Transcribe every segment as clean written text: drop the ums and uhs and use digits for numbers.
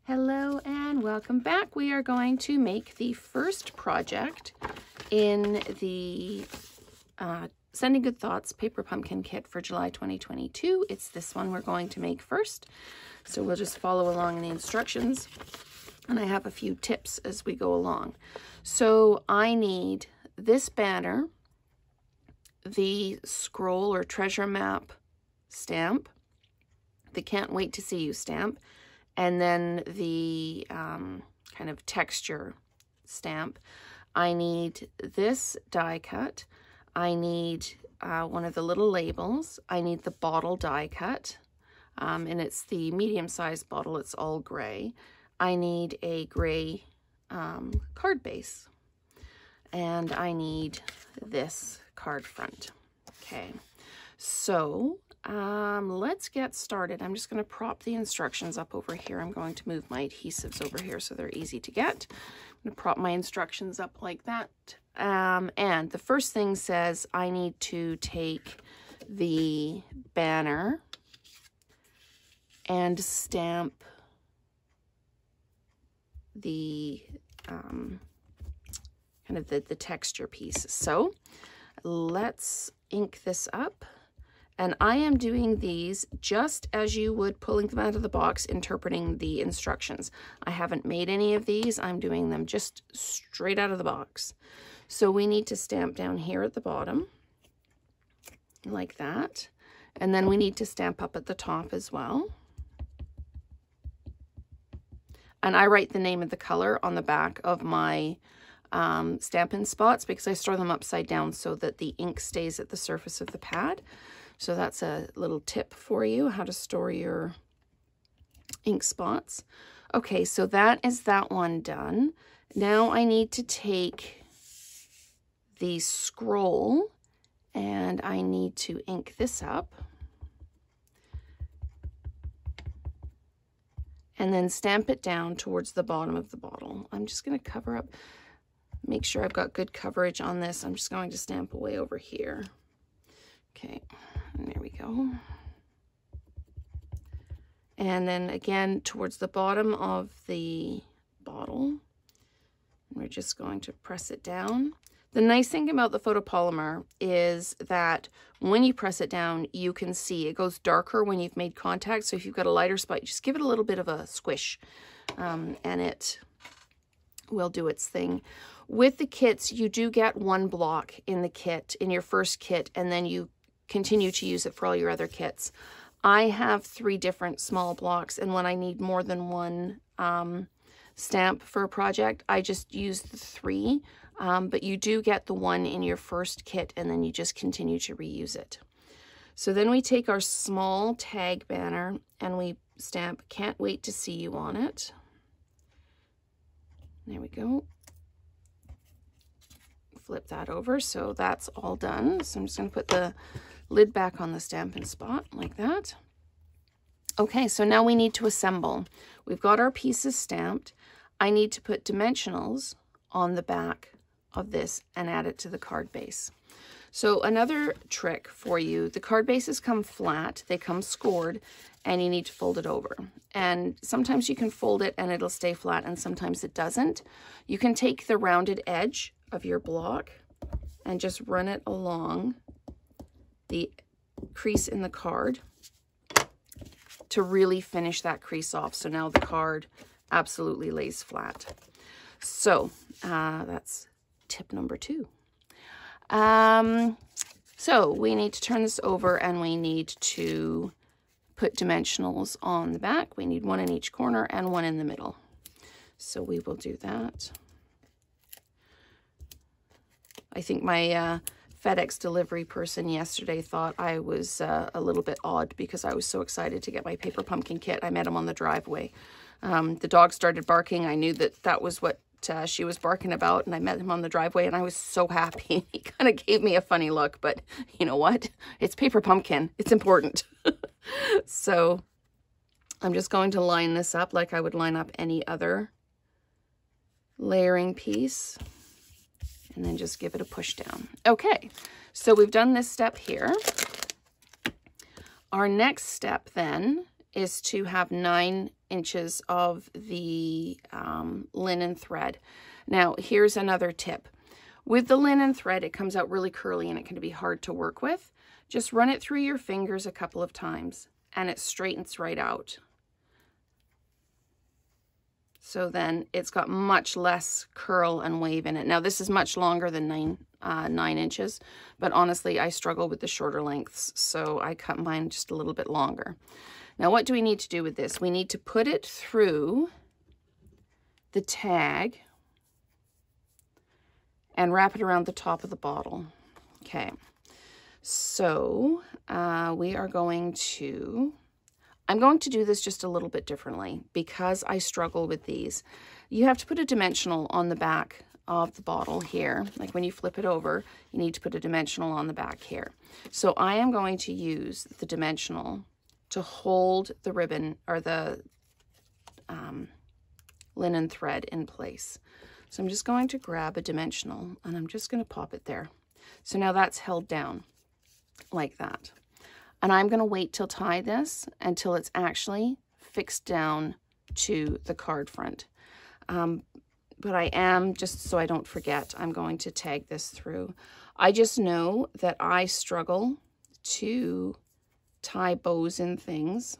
Hello and welcome back. We are going to make the first project in the Sending Good Thoughts Paper Pumpkin Kit for July 2022. It's this one we're going to make first. So we'll just follow along in the instructions. And I have a few tips as we go along. So I need this banner, the scroll or treasure map stamp, the Can't Wait to See You stamp, and then the kind of texture stamp. I need this die cut. I need one of the little labels. I need the bottle die cut, and it's the medium-sized bottle. It's all gray. I need a gray card base, and I need this card front. Okay, so let's get started. I'm just going to prop the instructions up over here. I'm going to move my adhesives over here so they're easy to get. I'm going to prop my instructions up like that. And the first thing says I need to take the banner and stamp the kind of the texture piece. So let's ink this up. And I am doing these just as you would pulling them out of the box, interpreting the instructions. I haven't made any of these. I'm doing them just straight out of the box. So we need to stamp down here at the bottom, like that. And then we need to stamp up at the top as well. And I write the name of the color on the back of my Stampin' Spots because I store them upside down so that the ink stays at the surface of the pad. So that's a little tip for you, how to store your ink spots. Okay, so that is that one done. Now I need to take the scroll and I need to ink this up. And then stamp it down towards the bottom of the bottle. I'm just going to cover up, make sure I've got good coverage on this. I'm just going to stamp away over here. Okay, and there we go. And then again towards the bottom of the bottle, we're just going to press it down. The nice thing about the photopolymer is that when you press it down, you can see it goes darker when you've made contact. So if you've got a lighter spot, you just give it a little bit of a squish and it will do its thing. With the kits, you do get one block in the kit, in your first kit, and then you continue to use it for all your other kits. I have 3 different small blocks, and when I need more than one stamp for a project, I just use the 3. But you do get the one in your first kit, and then you just continue to reuse it. So then we take our small tag banner and we stamp Can't Wait to See You on it. There we go. Flip that over, so that's all done. So I'm just going to put the lid back on the Stampin' Spot like that. Okay, so now we need to assemble. We've got our pieces stamped. I need to put dimensionals on the back of this and add it to the card base. So another trick for you, the card bases come flat, they come scored, and you need to fold it over. And sometimes you can fold it and it'll stay flat, and sometimes it doesn't. You can take the rounded edge of your block and just run it along the crease in the card to really finish that crease off. So now the card absolutely lays flat. So that's tip number 2. So we need to turn this over and we need to put dimensionals on the back. We need one in each corner and one in the middle. So we will do that. I think my FedEx delivery person yesterday thought I was a little bit odd because I was so excited to get my paper pumpkin kit. I met him on the driveway. The dog started barking. I knew that that was what she was barking about, and I met him on the driveway and I was so happy. He kind of gave me a funny look, but you know what? It's paper pumpkin. It's important. So I'm just going to line this up like I would line up any other layering piece. And then just give it a push down. Okay, so we've done this step here. Our next step then is to have 9 inches of the linen thread. Now, here's another tip. With the linen thread, it comes out really curly and it can be hard to work with. Just run it through your fingers a couple of times and it straightens right out. So then it's got much less curl and wave in it. Now this is much longer than 9 inches, but honestly I struggle with the shorter lengths, so I cut mine just a little bit longer. Now what do we need to do with this? We need to put it through the tag and wrap it around the top of the bottle. Okay, so we are going to... I'm going to do this just a little bit differently because I struggle with these. You have to put a dimensional on the back of the bottle here. Like when you flip it over, you need to put a dimensional on the back here. So I am going to use the dimensional to hold the ribbon or the linen thread in place. So I'm just going to grab a dimensional and I'm just going to pop it there. So now that's held down like that. And I'm going to wait till tie this until it's actually fixed down to the card front. But I am, just so I don't forget, I'm going to tag this through. I just know that I struggle to tie bows in things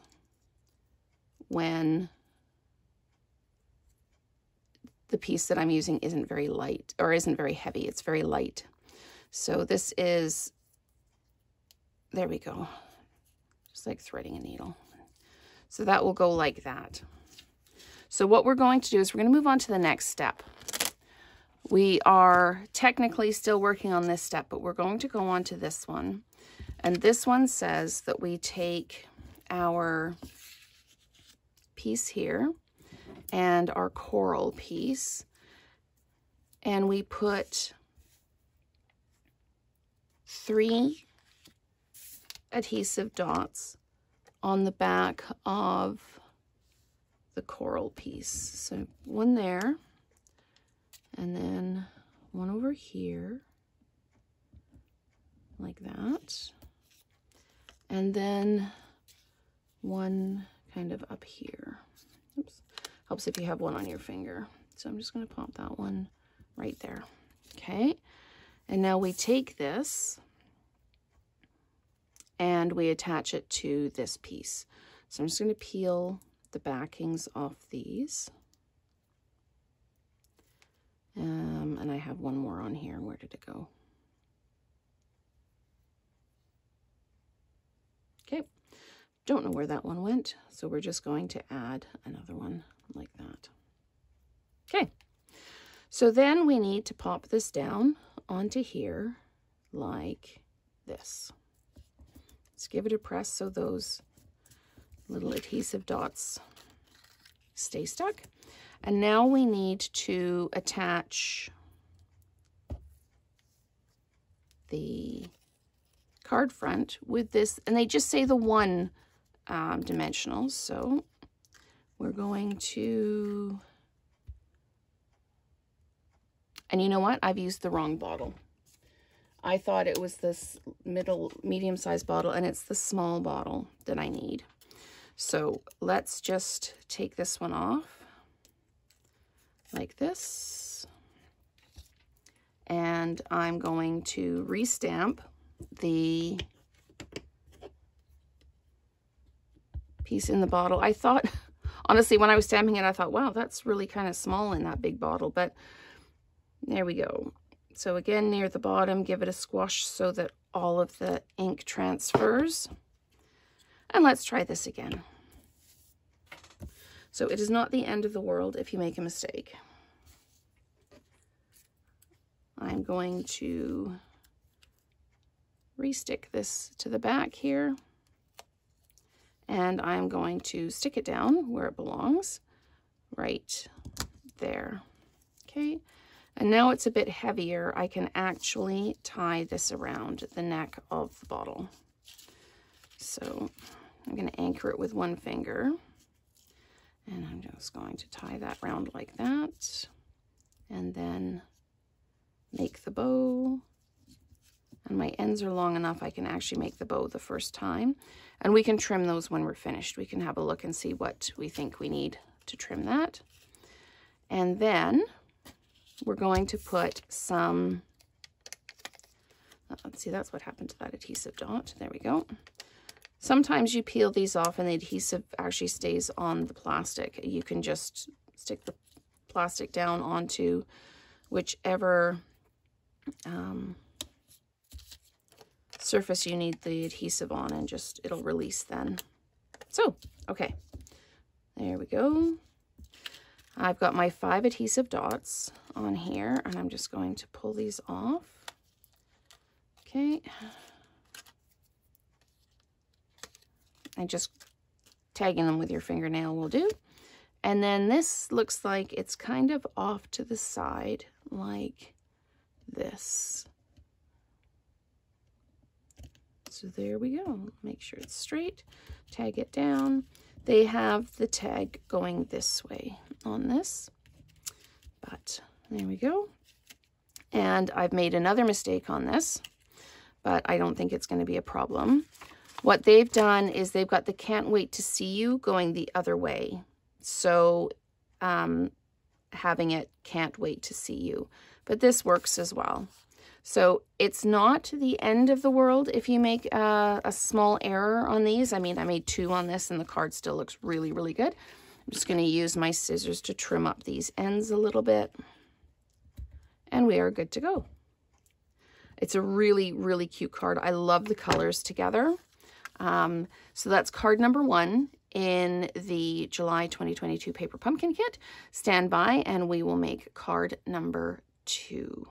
when the piece that I'm using isn't very light or isn't very heavy. It's very light. So this is, there we go. Just like threading a needle. So that will go like that. So what we're going to do is we're going to move on to the next step. We are technically still working on this step, but we're going to go on to this one. And this one says that we take our piece here and our coral piece and we put 3 adhesive dots on the back of the coral piece. So one there, and then one over here, like that, and then one kind of up here. Oops. Helps if you have one on your finger. So I'm just going to pop that one right there. Okay, and now we take this and we attach it to this piece. So I'm just going to peel the backings off these. And I have one more on here. Where did it go? Okay, don't know where that one went. So we're just going to add another one like that. Okay, so then we need to pop this down onto here like this. Let's give it a press so those little adhesive dots stay stuck. And now we need to attach the card front with this, and they just say the 1 dimensional, so we're going to, and you know what? I've used the wrong bottle. I thought it was this medium-sized bottle, and it's the small bottle that I need. So let's just take this one off like this. And I'm going to restamp the piece in the bottle. I thought, honestly, when I was stamping it, I thought, wow, that's really kind of small in that big bottle, but there we go. So again, near the bottom, give it a squash so that all of the ink transfers. And let's try this again. So it is not the end of the world if you make a mistake. I'm going to restick this to the back here. And I'm going to stick it down where it belongs, right there. Okay. And now it's a bit heavier. I can actually tie this around the neck of the bottle. So I'm going to anchor it with one finger. And I'm just going to tie that round like that. And then make the bow. And my ends are long enough I can actually make the bow the first time. And we can trim those when we're finished. We can have a look and see what we think we need to trim that. And then we're going to put some, let's see, that's what happened to that adhesive dot. There we go. Sometimes you peel these off and the adhesive actually stays on the plastic. You can just stick the plastic down onto whichever surface you need the adhesive on, and just it'll release then. So, okay, there we go. I've got my 5 adhesive dots on here, and I'm just going to pull these off. Okay. And just tagging them with your fingernail will do. And then this looks like it's kind of off to the side like this. So there we go. Make sure it's straight. Tag it down. They have the tag going this way on this. But there we go. And I've made another mistake on this, but I don't think it's going to be a problem. What they've done is they've got the can't wait to see you going the other way. So having it can't wait to see you. But this works as well. So it's not the end of the world if you make a small error on these. I mean, I made 2 on this and the card still looks really, really good. I'm just going to use my scissors to trim up these ends a little bit. And we are good to go. It's a really, really cute card. I love the colors together. So that's card number 1 in the July 2022 Paper Pumpkin Kit. Stand by and we will make card number 2.